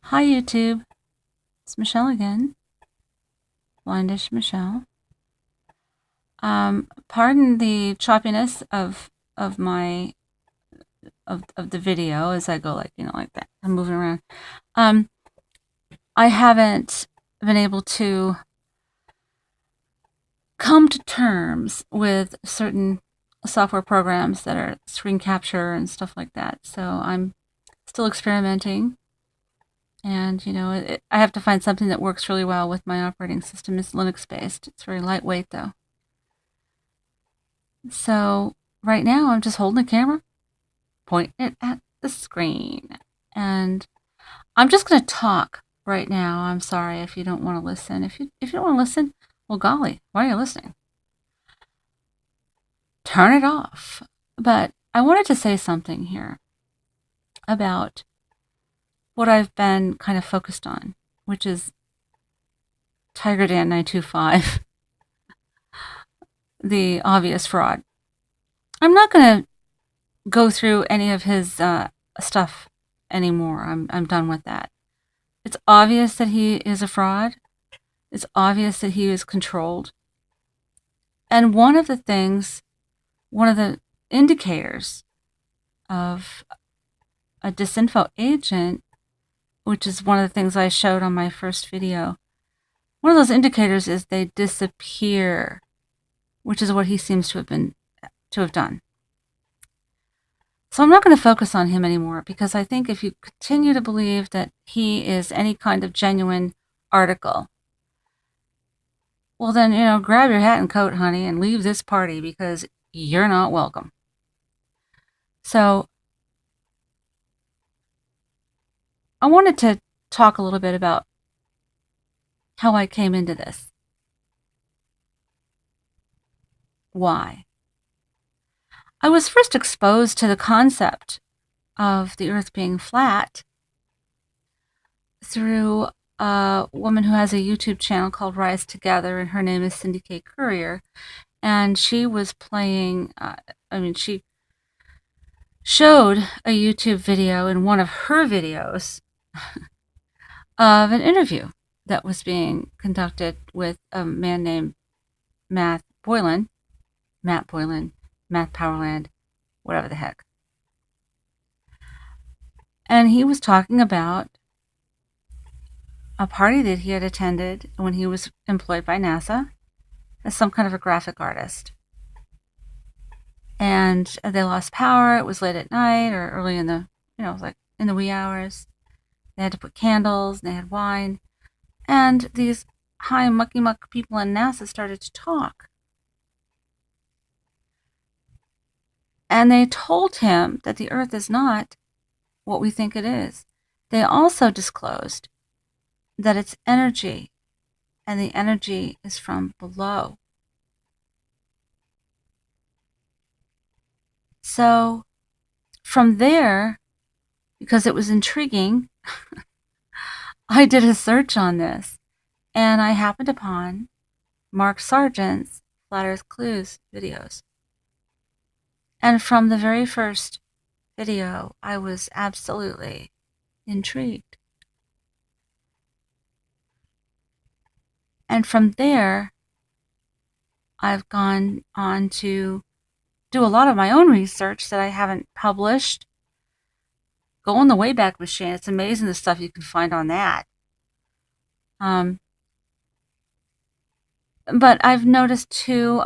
Hi YouTube, it's Michelle again, Blindish Michelle. Pardon the choppiness of my of the video as I go like that. I'm moving around. Um, I haven't been able to come to terms with certain software programs that are screen capture and stuff like that. So I'm still experimenting, and I have to find something that works really well with my operating system. It's Linux based. It's very lightweight though. So right now I'm just holding the camera, pointing it at the screen. And I'm just going to talk right now. I'm sorry if you don't want to listen. If you don't want to listen, well golly, why are you listening? Turn it off. But I wanted to say something here about what I've been kind of focused on, which is Tigerdan925, the obvious fraud. I'm not going to go through any of his stuff anymore. I'm done with that. It's obvious that he is a fraud. It's obvious that he is controlled. And one of the indicators of a disinfo agent, which is one of the things I showed on my first video, one of those indicators is they disappear, which is what he seems to have done. So I'm not going to focus on him anymore because I think if you continue to believe that he is any kind of genuine article, well then, grab your hat and coat, honey, and leave this party because you're not welcome. So I wanted to talk a little bit about how I came into this. Why? I was first exposed to the concept of the earth being flat through a woman who has a YouTube channel called Rise Together, and her name is Cindy K. Courier. And she was playing, she showed a YouTube video in one of her videos of an interview that was being conducted with a man named Matt Boylan, Matt Powerland, whatever the heck. And he was talking about a party that he had attended when he was employed by NASA as some kind of a graphic artist. And they lost power. It was late at night or early in the, it was like in the wee hours. They had to put candles and they had wine. And these high mucky muck people in NASA started to talk. And they told him that the earth is not what we think it is. They also disclosed that it's energy, and the energy is from below. So from there, because it was intriguing, I did a search on this, and I happened upon Mark Sargent's Flat Earth Clues videos. And from the very first video, I was absolutely intrigued. And from there, I've gone on to do a lot of my own research that I haven't published. Go on the Wayback Machine. It's amazing the stuff you can find on that. But I've noticed too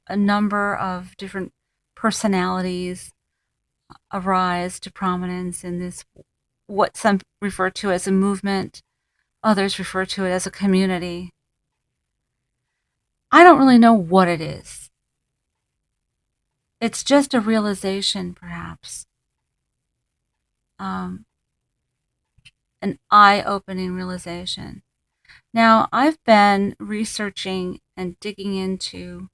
a number of different personalities arise to prominence in this, what some refer to as a movement, others refer to it as a community. I don't really know what it is. It's just a realization, perhaps. An eye-opening realization. Now, I've been researching and digging into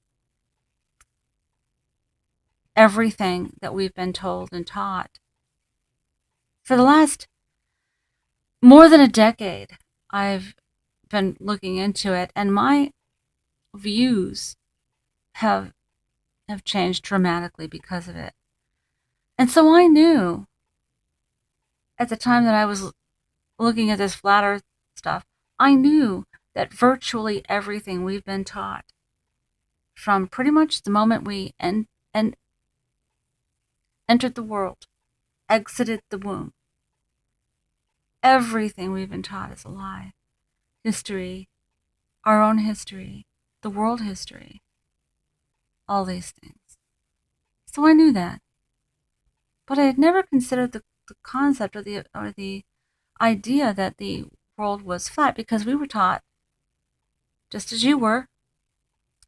everything that we've been told and taught for the last more than a decade. I've been looking into it, and my views have changed dramatically because of it. And so I knew at the time that I was looking at this flat earth stuff, I knew that virtually everything we've been taught from pretty much the moment we entered the world, exited the womb, everything we've been taught is a lie. History, our own history, the world history, all these things. So I knew that. But I had never considered the concept or the idea that the world was flat, because we were taught, just as you were,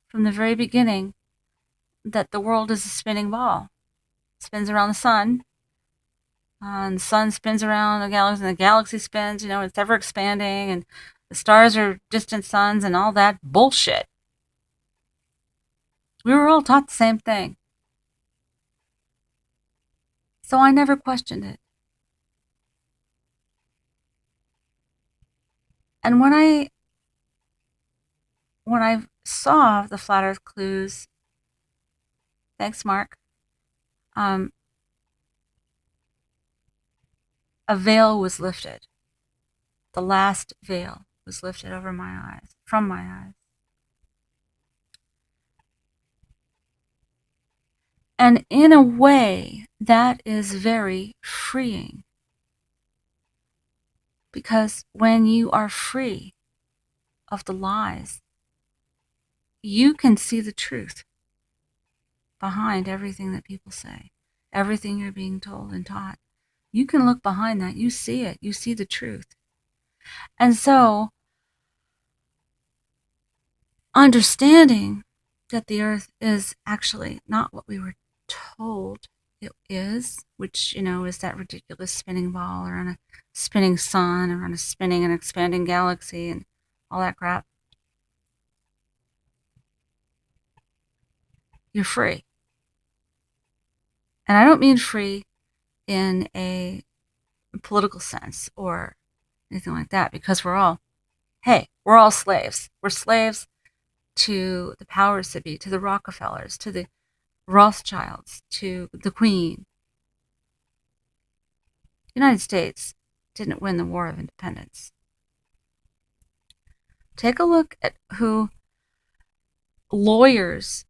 from the very beginning, that the world is a spinning ball. It spins around the sun, and the sun spins around the galaxy, and the galaxy spins, it's ever expanding, and the stars are distant suns and all that bullshit. We were all taught the same thing. So I never questioned it. And when I saw the flat earth clues, thanks Mark, a veil was lifted. The last veil was lifted over my eyes, from my eyes. And in a way, that is very freeing. Because when you are free of the lies, you can see the truth behind everything that people say, everything you're being told and taught. You can look behind that. You see it. You see the truth. And so, understanding that the earth is actually not what we were told it is, which, is that ridiculous spinning ball, or on a spinning sun, or on a spinning and expanding galaxy, and all that crap. You're free. And I don't mean free in a political sense or anything like that, because we're all slaves. We're slaves to the powers that be, to the Rockefellers, to the Rothschilds, to the Queen. The United States didn't win the War of Independence. Take a look at who lawyers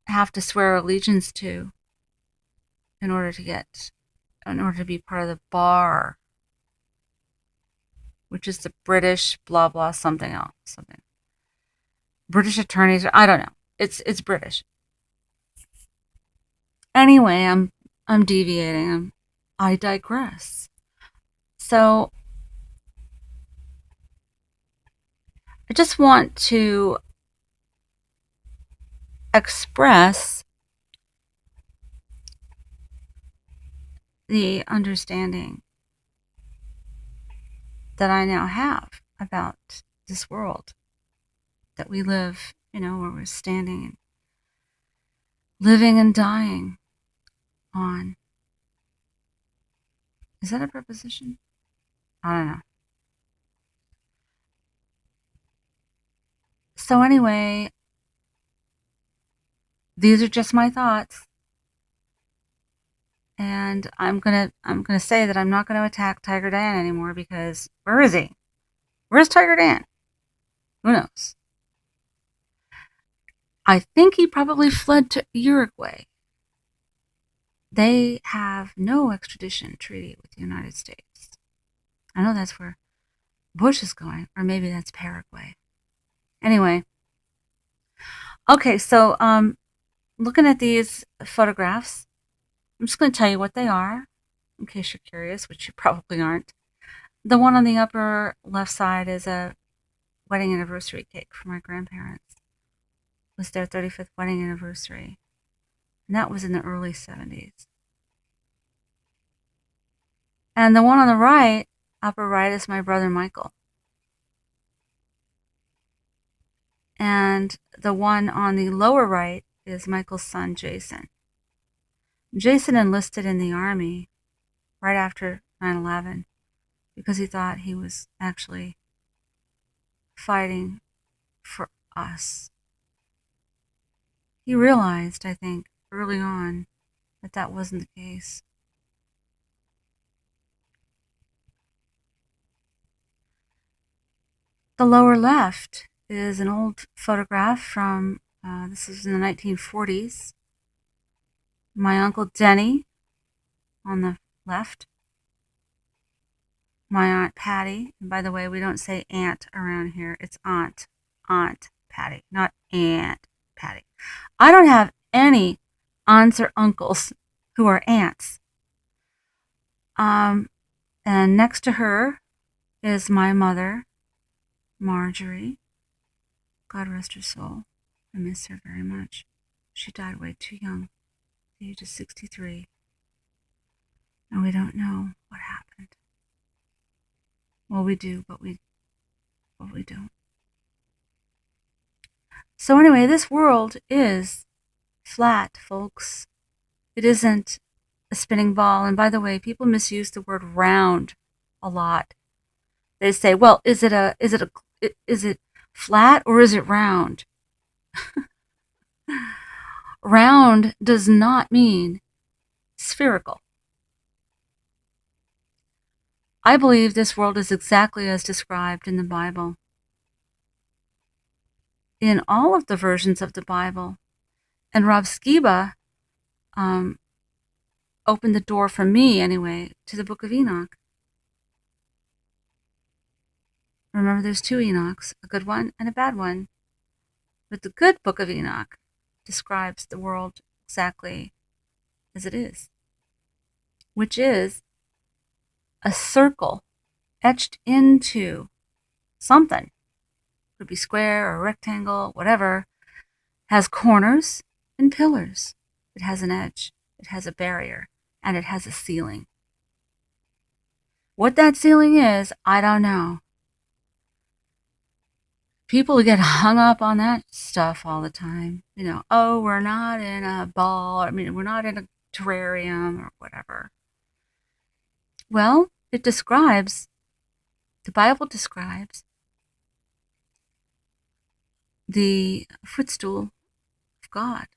have to swear allegiance to in order to be part of the bar, which is the British blah blah something else, something. British attorneys, I don't know. It's British. Anyway, I'm deviating. I digress. So I just want to express the understanding that I now have about this world that we live, where we're standing and living and dying on. Is that a preposition? I don't know. So anyway, these are just my thoughts. And I'm gonna say that I'm not gonna attack Tigerdan anymore, because where is he? Where's Tigerdan? Who knows? I think he probably fled to Uruguay. They have no extradition treaty with the United States. I know that's where Bush is going, or maybe that's Paraguay. Anyway, okay, so looking at these photographs, I'm just going to tell you what they are, in case you're curious, which you probably aren't. The one on the upper left side is a wedding anniversary cake for my grandparents. It was their 35th wedding anniversary, and that was in the early 70s. And the one on the right, upper right, is my brother Michael. And the one on the lower right is Michael's son, Jason. Jason enlisted in the Army right after 9/11 because he thought he was actually fighting for us. He realized, I think, early on that that wasn't the case. the lower left is an old photograph from, this was in the 1940s. My Uncle Denny on the left. My Aunt Patty. And by the way, we don't say aunt around here. It's aunt. Aunt Patty, not Aunt Patty. I don't have any aunts or uncles who are aunts. And next to her is my mother, Marjorie. God rest her soul. I miss her very much. She died way too young, at the age of 63. And we don't know what happened. Well, we do, but we don't. So anyway, this world is flat, folks. It isn't a spinning ball. And by the way, people misuse the word round a lot. They say, "Well, is it flat or is it round?" Round does not mean spherical. I believe this world is exactly as described in the Bible. In all of the versions of the Bible. And Rob Skiba opened the door for me, anyway, to the Book of Enoch. Remember, there's two Enochs, a good one and a bad one. But the good Book of Enoch describes the world exactly as it is, which is a circle etched into something. Could be square or rectangle, whatever. Has corners and pillars. It has an edge. It has a barrier. And it has a ceiling. What that ceiling is, I don't know. People get hung up on that stuff all the time. You know, oh, we're not in a ball. I mean, we're not in a terrarium or whatever. Well, the Bible describes the footstool of God,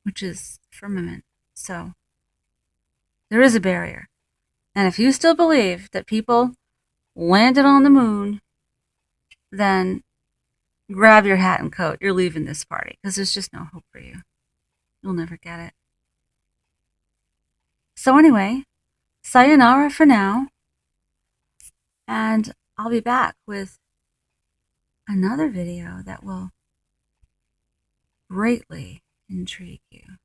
which is firmament. So there is a barrier. And if you still believe that people landed on the moon, then grab your hat and coat. You're leaving this party because there's just no hope for you. You'll never get it. So anyway, sayonara for now. And I'll be back with another video that will greatly intrigue you.